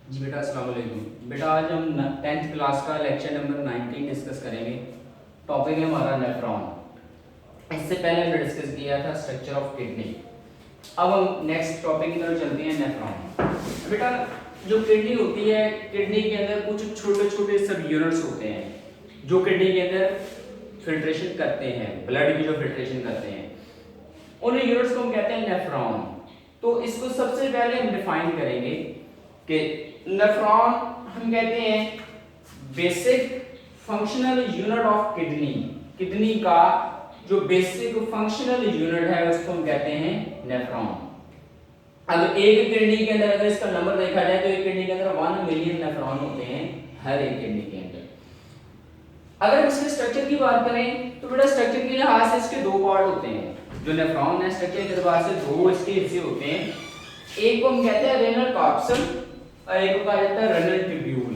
जी बेटा अस्सलाम वालेकुम। बेटा आज हम 10th क्लास का लेक्चर नंबर 19 डिस्कस करेंगे। टॉपिक है हमारा नेफ्रॉन। इससे पहले हमने डिस्कस किया था स्ट्रक्चर ऑफ किडनी। अब हम नेक्स्ट टॉपिक की तरफ चलते हैं, नेफ्रॉन। बेटा जो किडनी होती है, किडनी के अंदर कुछ छोटे छोटे सब यूनिट्स होते हैं जो किडनी के अंदर फिल्ट्रेशन करते हैं, ब्लड की जो फिल्ट्रेशन करते हैं, उन यूनिट्स को हम कहते हैं नेफ्रॉन। तो इसको सबसे पहले हम डिफाइन करेंगे कि नेफ्रॉन हम कहते हैं basic functional unit of kidney. Kidney का जो बेसिक फंक्शनल यूनिट है उसको हम कहते हैं नेफ्रॉन। अब एक किडनी के अंदर अगर इसका नंबर देखा जाए तो एक किडनी के अंदर 1 मिलियन नेफ्रॉन होते हैं हर एक किडनी के अंदर। अगर इसके स्ट्रक्चर की बात करें तो बेटा स्ट्रक्चर के लिहाज से इसके दो पार्ट होते हैं। जो नेफ्रॉन है स्ट्रक्चर के लिहाज से दो इसके हिस्से होते हैं। एक को हम कहते हैं रेनल कैप्सूल और एक को कहा जाता है रेनल ट्यूब्यूल।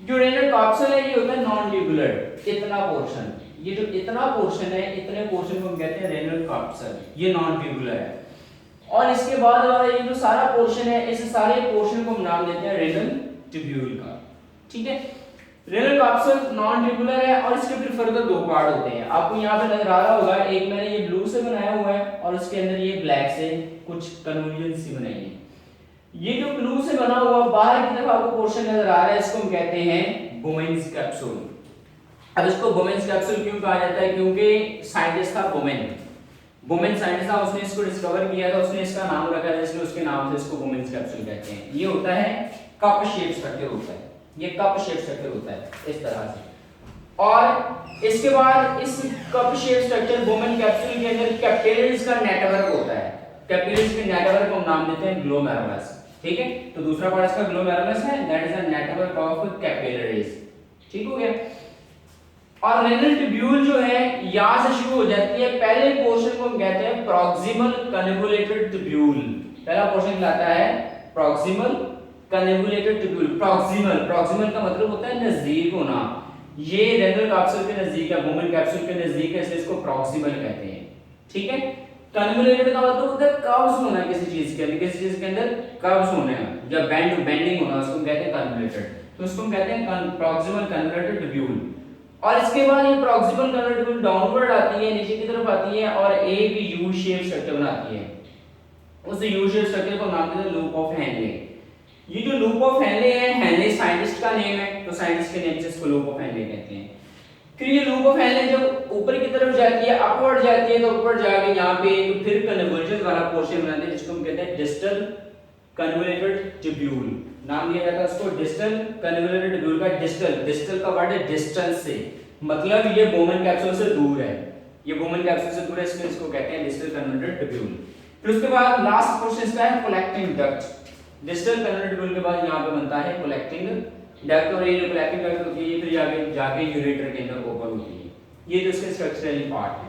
जो रेनल कैप्सूल है ये होता है नॉन ट्यूबुलर, इतना पोर्शन। ये जो इतना पोर्शन है, इतने पोर्शन को हम कहते हैं रेनल कैप्सूल, ये नॉन ट्यूबुलर है। और इसके बाद वाला ये जो सारा पोर्शन है, इस सारे पोर्शन को हम नाम देते हैं रेनल ट्यूब्यूल का। ठीक है, रेनल कैप्सूल नॉन ट्यूबुलर है और इसके फिर फर्दर दो पार्ट होते हैं। आपको यहाँ पे नजर आ रहा होगा, एक मैंने ये ब्लू से बनाया हुआ है और उसके अंदर ये ब्लैक से कुछ कन्वर्जन सी बनाई है। ये जो ब्लू से बना हुआ बाहर की तरफ आपको पोर्शन नजर आ रहा है, इसको हम कहते हैं बोमेन्स कैप्सूल। अब इसको बोमेन्स कैप्सूल क्यों कहा जाता है? क्योंकि साइंटिस्ट था बोमेन साइंटिस्ट था, उसने इसको डिस्कवर किया था, उसने इसका नाम रखा था, इसलिए उसके नाम से इसको बोमेन्स कैप्सूल कहते हैं। ये होता है कप शेप स्ट्रक्चर होता है, ये कप शेप स्ट्रक्चर होता है इस तरह से। और इसके बाद इस cup shape structure Bowman capsule के अंदर कैपिलरीज का नेटवर्क होता है। कैपिलरीज के नेटवर्क को हम नाम देते हैं ग्लोमेरुलस। ठीक है, तो दूसरा पार्ट इसका ग्लोमेरुलस है, that is the network of capillaries. ठीक हो गया। और रेनल ट्यूब्यूल जो है यहां से शुरू हो जाती है। पहले पोर्शन को हम कहते हैं प्रॉक्सिमल कन्वोल्यूटेड ट्यूब्यूल। पहला पोर्शन कहलाता है प्रॉक्सिमल कन्वोल्यूटेड ट्यूब्यूल। प्रॉक्सिमल का मतलब होता है नजदीक होना। ये रेनल कैप्सूल के नजदीक है, बोमेन कैप्सूल के नजदीक है, इसलिए इसको प्रॉक्सिमल कहते हैं। ठीक है, कन्वोल्यूटेड का मतलब होता है कर्व्स होना, किसी चीज के अंदर, किसी चीज के अंदर कर्व्स होना या बेंडिंग होना, उसको हम कहते हैं कन्वोल्यूटेड। तो उसको हम कहते हैं प्रॉक्सिमल कन्वोल्यूटेड ट्यूब्यूल। और इसके बाद ये प्रॉक्सिमल कन्वोल्यूटेड ट्यूब्यूल डाउनवर्ड आती है, नीचे की तरफ आती है और एक यू शेप स्ट्रक्चर बनाती है। उस यू शेप स्ट्रक्चर को नाम देते हैं लूप ऑफ हेनले। ये जो लूप ऑफ हेनले है, हेनले साइंटिस्ट का नेम है, तो साइंटिस्ट के नेम से इसको लूप ऑफ हेनले कहते हैं। फिर ये लूप ऑफ हेनले जब ऊपर की तरफ जाती है, अपवर्ड जाती है, तो ऊपर जाके यहाँ पे एक फिर कन्वर्जन वाला पोर्शन बनाते हैं जिसको हम कहते हैं डिस्टल कन्वोल्यूटेड ट्यूब्यूल। नाम दिया जाता है उसको डिस्टल कन्वोल्यूटेड ट्यूब्यूल का। डिस्टल का वर्ड है डिस्टेंस से, मतलब ये बोमेन कैप्सूल से दूर है, ये बोमेन कैप्सूल से दूर है, इसलिए इसको कहते हैं डिस्टल कन्वोल्यूटेड ट्यूब्यूल। फिर उसके बाद लास्ट पोर्शन इसका है collecting duct. Distal convoluted tubule के बाद यहाँ पे बनता है कलेक्टिंग डक्ट, और ये जो कलेक्टिंग डक्ट होती है फिर जाके यूरेटर के अंदर ओपन होती है। ये जो इसके स्ट्रक्चरल पार्ट है।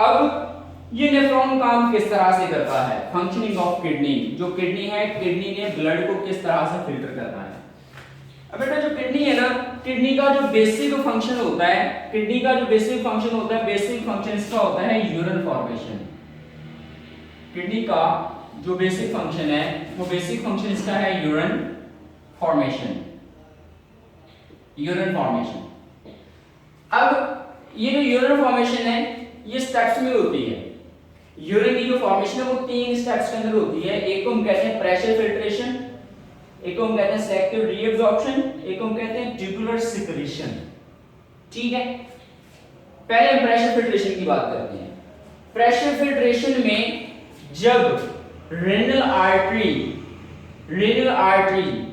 अब ये नेफ्रॉन काम किस तरह से करता है? Functioning of kidney. जो किडनी है, किडनी ने ब्लड को किस तरह से फिल्टर करना है। अब बेटा जो किडनी है ना, किडनी का जो बेसिक फंक्शन होता है, किडनी का जो बेसिक फंक्शन होता है, बेसिक फंक्शन इसका होता है यूरिन फॉर्मेशन। किडनी का जो बेसिक फंक्शन है, वो बेसिक फंक्शन इसका है यूरिन फॉर्मेशन। Urine formation. अब ये जो यूरिन फॉर्मेशन है ये स्टेप्स में होती है। यूरिन की जो फॉर्मेशन है वो 3 स्टेप्स के अंदर होती है। एक को हम कहते हैं प्रेशर फिल्ट्रेशन, एक को हम कहते हैं सेलेक्टिव रीअब्जॉर्प्शन, एक को हम कहते हैं ट्यूबुलर सिक्रीशन। ठीक है, पहले हम प्रेशर फिल्ट्रेशन की बात करते हैं। प्रेशर फिल्ट्रेशन में जब रेनल आर्टरी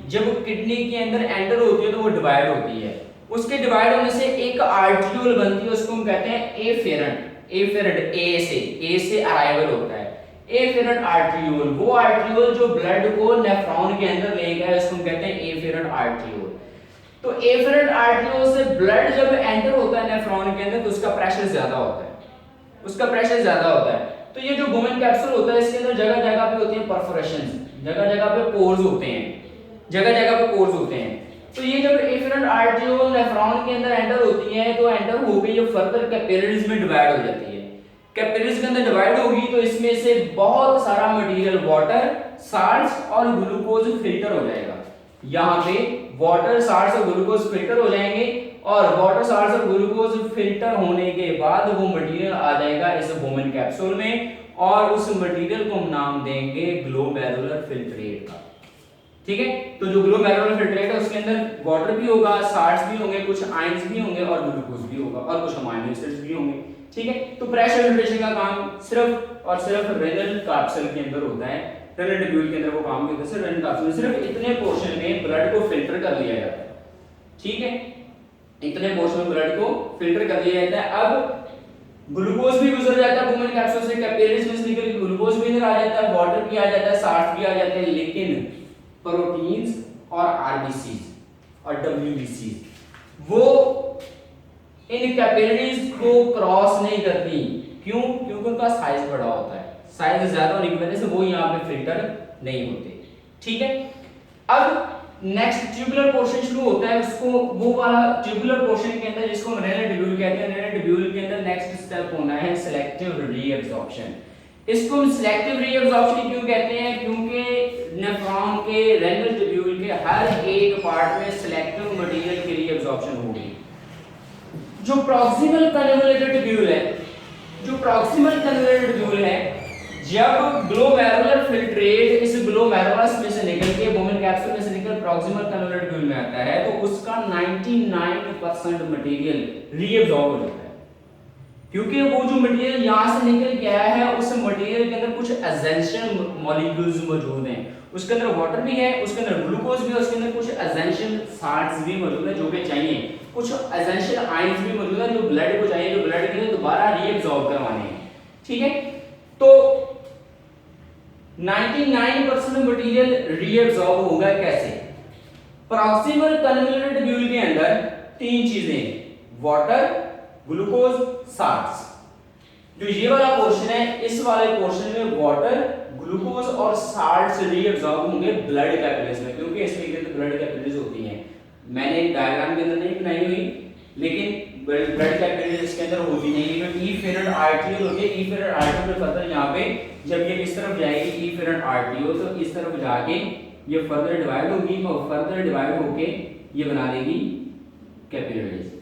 जब किडनी के अंदर एंटर होती है तो वो डिवाइड होती है। उसके डिवाइड होने से एक आर्ट्रियोल बनती है, उसको हम कहते हैं एफेरेंट। ए से अराइवल होता है एफेरेंट आर्ट्रियोल। वो आर्ट्रियोल जो ब्लड को नेफ्रॉन के अंदर ले गया है, उसको हम कहते हैं एफेरेंट आर्ट्रियोल। तो एफेरेंट आर्ट्रियोल से ब्लड जब एंटर होता है नेफ्रॉन के अंदर तो उसका प्रेशर ज्यादा होता है। तो ये जो बोमेन कैप्सूल होता है इसके अंदर जगह जगह पे होती है परफोरेशंस, जगह जगह पे पोर्स होते हैं। तो ये जब एफेरेंट आर्ट्रियोल नेफ्रॉन के अंदर एंटर होती है तो एंटर होकर ये फर्दर कैपिलरीज में डिवाइड हो जाती है। कैपिलरीज के अंदर डिवाइड होगी तो इसमें से बहुत सारा मटेरियल वाटर, साल्ट्स और ग्लूकोज फिल्टर हो जाएगा। यहाँ पे वाटर, साल्ट्स और ग्लूकोज फिल्टर हो जाएंगे और वाटर, साल्ट्स और ग्लूकोज फिल्टर होने के बाद वो मटेरियल आ जाएगा इस बोमेन कैप्सूल में और उस मटेरियल को हम नाम देंगे ग्लोमेरुलर फिल्ट्रेट का। ठीक है, तो जो ग्लोमेरुलर फिल्ट्रेट है उसके अंदर वाटर भी होगा, साल्ट्स भी होंगे, कुछ आयंस भी होंगे और ग्लूकोज भी होगा और कुछ अमाइनो एसिड्स भी होंगे। ठीक है, तो प्रेशर फिल्ट्रेशन का काम सिर्फ और सिर्फ रेनल कैप्सूल के अंदर होता है, रेनल ट्यूब्यूल के अंदर वो काम करता है, सिर्फ रेनल कैप्सूल सिर्फ इतने पोर्शन में ब्लड को फिल्टर कर लिया जाता है। ठीक है, इतने पोर्शन में ब्लड को फिल्टर कर लिया जाता है। अब ग्लूकोज भी गुजर जाता है बोमेन कैप्सूल से, कैपिलरीज में से निकल के ग्लूकोज भी इधर आ जाता है, वाटर भी आ जाता है, साल्ट भी आ जाते हैं, लेकिन प्रोटीन्स और आरबीसीज और डब्ल्यूबीसीज वो इन कैपिलरीज को क्रॉस नहीं करती। क्यों? क्योंकि उनका साइज बड़ा होता है, साइज ज्यादा होने की वजह से वो यहाँ पे फिल्टर नहीं होते। ठीक है, अब नेक्स्ट ट्यूबुलर पोर्शन शुरू होता है, उसको वो वाला ट्यूबुलर पोर्शन के अंदर जिसको हम रेनल ट्यूब्यूल कहते हैं, रेनल ट्यूब्यूल के अंदर नेक्स्ट स्टेप होना है सिलेक्टिव रीअब्जॉर्प्शन। इसको हम सिलेक्टिव रीअब्जॉर्प्शन क्यों कहते हैं? क्योंकि नेफ्रॉन के रेनल ट्यूब्यूल के हर एक पार्ट में सिलेक्टिव मटेरियल की रीअब्जॉर्प्शन होगी। जो प्रॉक्सिमल कन्वोल्यूटेड ट्यूब्यूल है, जो प्रॉक्सिमल कन्वोल्यूटेड ट्यूब्यूल है, जब ग्लोमेरुलर फिल्ट्रेट इस ग्लोमेरुलस में से निकल के बोमेन कैप्सूल में से निकल प्रॉक्सिमल कन्वोल्यूटेड ट्यूब्यूल में आता है तो उसका 99% मटेरियल रीअब्सॉर्ब हो जाता है, क्योंकि वो जो मटेरियल यहां से निकल के आया है उस मटेरियल के अंदर कुछ एसेंशियल मॉलिक्यूल्स मौजूद हैं, उसके अंदर वाटर भी है, उसके अंदर ग्लूकोज भी है, उसके अंदर कुछ एसेंशियल साल्ट्स भी मौजूद है जो कि चाहिए, कुछ एसेंशियल आयंस भी मौजूद है जो ब्लड को चाहिए, जो ब्लड के लिए दोबारा रीअब्सॉर्ब करवाने हैं। ठीक है, तो 99% मटेरियल रीअब्सॉर्ब होगा कैसे? प्रॉक्सिमल कन्वोल्यूटेड ट्यूब्यूल के अंदर तीन चीजें, वाटर, ग्लूकोज, साल्ट्स। जो ये वाला पोर्शन है, इस वाले पोर्शन में वाटर, ग्लूकोज और साल्ट्स रीअब्सॉर्ब होंगे ब्लड कैपिलरीज में, क्योंकि इसमें के ब्लड कैपिलरीज होती हैं। मैंने डायग्राम के अंदर नहीं बनाई हुई, लेकिन ब्लड कैपिलरीज के अंदर होती नहीं है, ई फेरेट आर्टरी होती है। ई फेरेट आर्टरी में फर्दर यहाँ पे जब ये इस तरफ जाएगी ई फेरेट आर्टरी हो तो इस तरफ जाके ये फर्दर डिवाइड होगी और फर्दर डिवाइड होके ये बना देगी कैपिलरीज,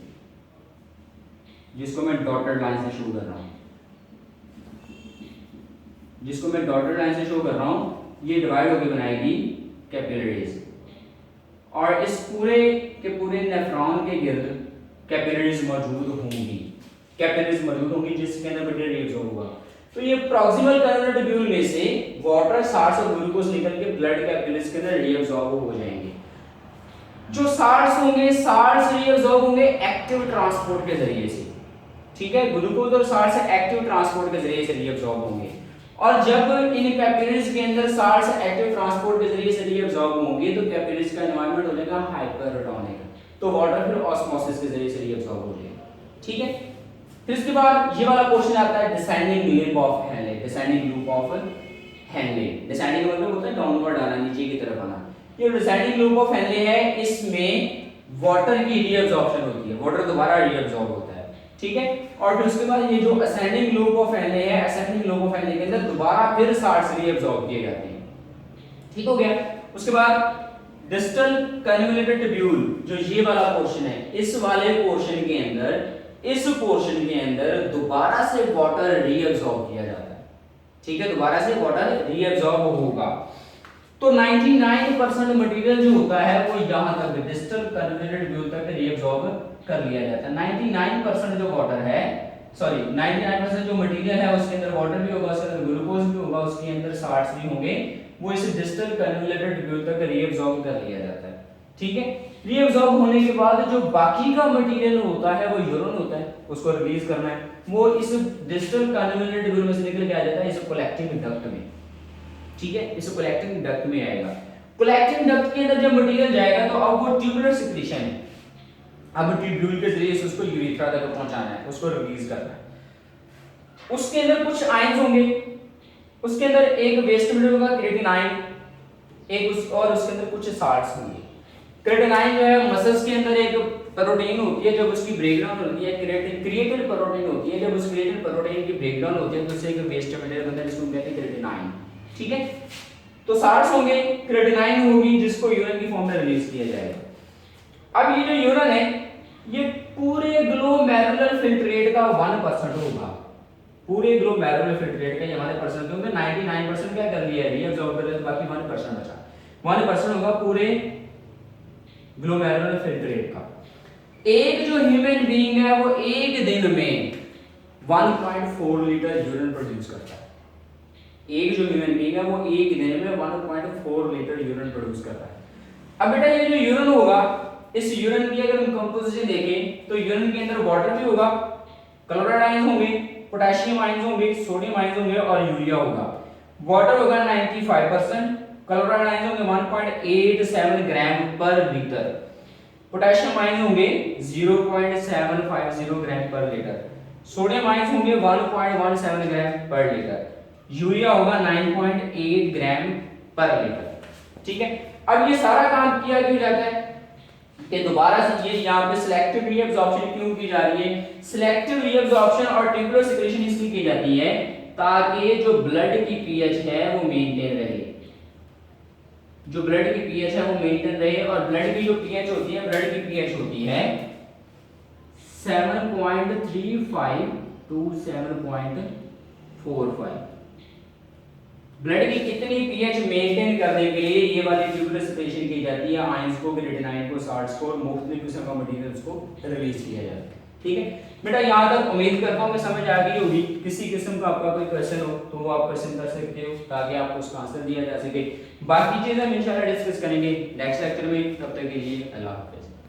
जिसको मैं डॉटेड लाइन से शो कर रहा हूँ, जिसको मैं डॉटेड लाइन से शो कर रहा हूँ, ये डिवाइड होके बनाएगी कैपिलरीज और इस पूरे के पूरे नेफ्रॉन के गिर्द कैपिलरीज मौजूद होंगी, कैपिलरीज मौजूद होंगी जिसके अंदर मटेरियल रीअब्सॉर्ब होगा। तो ये प्रॉक्सिमल कन्वोल्यूटेड ट्यूब्यूल में से वाटर, साल्ट्स और ग्लूकोज निकल के ब्लड कैपिलरीज के अंदर रीअब्सॉर्ब हो जाएंगे। जो साल्ट्स होंगे, साल्ट्स रीअब्सॉर्ब होंगे एक्टिव ट्रांसपोर्ट के जरिए से। ठीक है, ग्लूकोज और साल्ट्स एक्टिव ट्रांसपोर्ट के जरिए से रीअब्सॉर्ब होंगे और जब इन कैपिलरीज के अंदर साल्ट्स एक्टिव ट्रांसपोर्ट के जरिए से रीअब्सॉर्ब होंगे तो कैपिलरीज का एनवायरनमेंट हो जाएगा हाइपरटोनिक, तो वाटर फिर ऑस्मोसिस के जरिए से रीअब्सॉर्ब हो जाएगा। ठीक है, फिर इसके बाद ये वाला क्वेश्चन आता है descending loop of Henle. Descending loop of Henle, descending मतलब होता है डाउनवर्ड आना, नीचे की तरफ आना। ये डिसेंडिंग लूप ऑफ हेनले है, इसमें वाटर की रीअब्सॉर्प्शन होती है, वाटर दोबारा रीअब्सॉर्ब होता है। ठीक है, और फिर उसके बाद ये जो असेंडिंग लूप ऑफ हेनले है, असेंडिंग लूप ऑफ हेनले के अंदर दोबारा फिर साल्ट्स रीअब्सॉर्ब किए जाते हैं। ठीक हो गया। उसके बाद डिस्टल कन्वोल्यूटेड ट्यूब्यूल, जो ये वाला पोर्शन है, इस वाले पोर्शन के अंदर, इस पोर्शन के अंदर दोबारा से वाटर रीअब्सॉर्ब किया जाता है। ठीक है, दोबारा से वाटर रीअब्सॉर्ब होगा। तो 99% मटेरियल जो होता है वो यहां तक डिस्टल कन्वोल्यूटेड ट्यूब्यूल तक रीअब्सॉर्ब कर लिया जाता है। 99% जो वाटर है, सॉरी 99% जो मटेरियल है उसके अंदर वाटर भी होगा, उसके अंदर ग्लूकोज भी होगा, उसके अंदर साल्ट्स भी होंगे, वो इस डिस्टल कन्वोल्यूटेड ट्यूब्यूल तक रीअब्सॉर्ब कर लिया जाता है। ठीक है, रीअब्सॉर्ब होने के बाद जो बाकी का मटेरियल होता है वो यूरिन होता है, उसको रिलीज करना है, वो इस डिस्टल कन्वोल्यूटेड ट्यूब्यूल में से निकल के आ जाता है इस कलेक्टिंग डक्ट में। ठीक है, इस कलेक्टिंग डक्ट में आएगा। कलेक्टिंग डक्ट के अंदर जब मटेरियल जाएगा तो अब वो ट्यूबुलर सिक्रीशन है, अब ट्यूब्यूल के जरिए से उसको यूरेथ्रा तक पहुंचाना है, उसको रिलीज करना है। उसके अंदर कुछ आयंस होंगे, उसके अंदर एक वेस्ट मटेरियल होगा क्रिएटिनाइन, एक और उसके अंदर कुछ साल्ट्स होंगे। क्रिएटिनाइन जो है मसल्स के अंदर एक प्रोटीन होती है, जब उसकी ब्रेकडाउन होती है क्रिएटिन प्रोटीन होती है, जब उस क्रिएटिन प्रोटीन की ब्रेकडाउन होती है तो उससे एक वेस्ट मटेरियल बनता है जिसको कहते हैं क्रिएटिनाइन। ठीक है, तो साल्ट्स होंगे, क्रेटिनाइन होगी जिसको यूरिन की फॉर्म में रिलीज किया जाएगा। अब ये जो यूरिन है ये पूरे ग्लोमेरुलर फिल्ट्रेट का 1% होगा, पूरे ग्लोमेरुलर फिल्ट्रेट का ये हमारे परसेंट, क्योंकि 99% क्या कर लिया है रीअब्सॉर्ब कर लिया, बाकी 1% बचा। 1% होगा पूरे ग्लोमेरुलर फिल्ट्रेट का। एक जो ह्यूमन बीइंग है वो एक दिन में 1.4 लीटर यूरिन प्रोड्यूस करता है। एक जो ह्यूमन बीइंग है वो एक दिन में 1.4 लीटर यूरिन प्रोड्यूस करता है। अब बेटा ये जो यूरिन होगा, इस यूरिन की अगर हम कंपोजिशन देखें तो यूरिन के अंदर वाटर भी होगा, क्लोराइड आयंस होंगे, पोटेशियम आयंस होंगे, सोडियम आयंस होंगे और यूरिया होगा। वाटर होगा 95%, क्लोराइड आयंस होंगे 1.87 ग्राम पर लीटर, पोटेशियम आयंस होंगे 0.750 ग्राम पर लीटर, सोडियम आयंस होंगे 1.17 ग्राम पर लीटर, यूरिया होगा 9.8 ग्राम पर लीटर। ठीक है, अब ये सारा काम किया क्यों जाता है कि दोबारा से ये यहाँ पे सिलेक्टिव रीअब्जॉर्प्शन क्यों की जा रही है? सिलेक्टिव रीअब्जॉर्प्शन और ट्यूबुलर सिक्रेशन इसलिए की जाती है ताकि जो ब्लड की पीएच है वो मेंटेन रहे, जो ब्लड की पीएच है वो मेंटेन रहे। और ब्लड की जो पीएच होती है, ब्लड की पीएच होती है 7.35 टू 7.45। ब्लड की कितनी पीएच मेंटेन करने के लिए ये वाली ट्यूबुलर सिक्रेशन की जाती है, आयंस को, क्रेटिनाइन को, साल्ट्स को, मुख्तलिफ किस्म का मटेरियल्स को रिलीज किया जाता है। ठीक है बेटा, यहाँ तक उम्मीद करता हूँ कि समझ आ गई होगी। किसी किस्म का आपका कोई क्वेश्चन हो तो वो आप क्वेश्चन कर सकते हो ताकि आपको उसका आंसर दिया जा सके। बाकी चीजें हम इंशाल्लाह डिस्कस करेंगे नेक्स्ट लेक्चर में। तब तक के लिए अल्लाह हाफिज़।